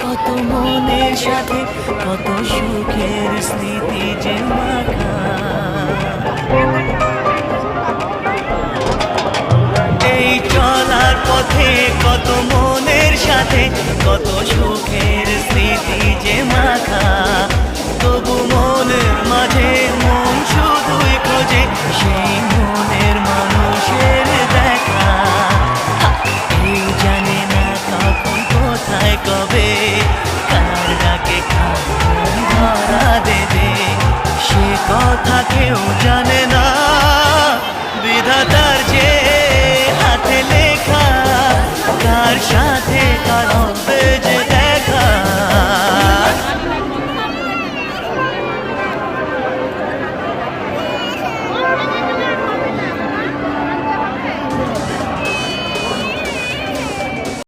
কত মনের সাথে কত সুখের স্মৃতি যে মাখা। এই চলার পথে কত মনের সাথে কত সুখের স্মৃতি যে মাখা। তবু মনের মাঝে মন শুধুই খোঁজে সেই মনের মানুষের দেখা। কেউ জানে না কখন কোথায় কবে কার ডাকে কার ধরা দেবে, সে কথা কেউ জানে না। বিধাতার যে হাতে লেখা কার সাথে কার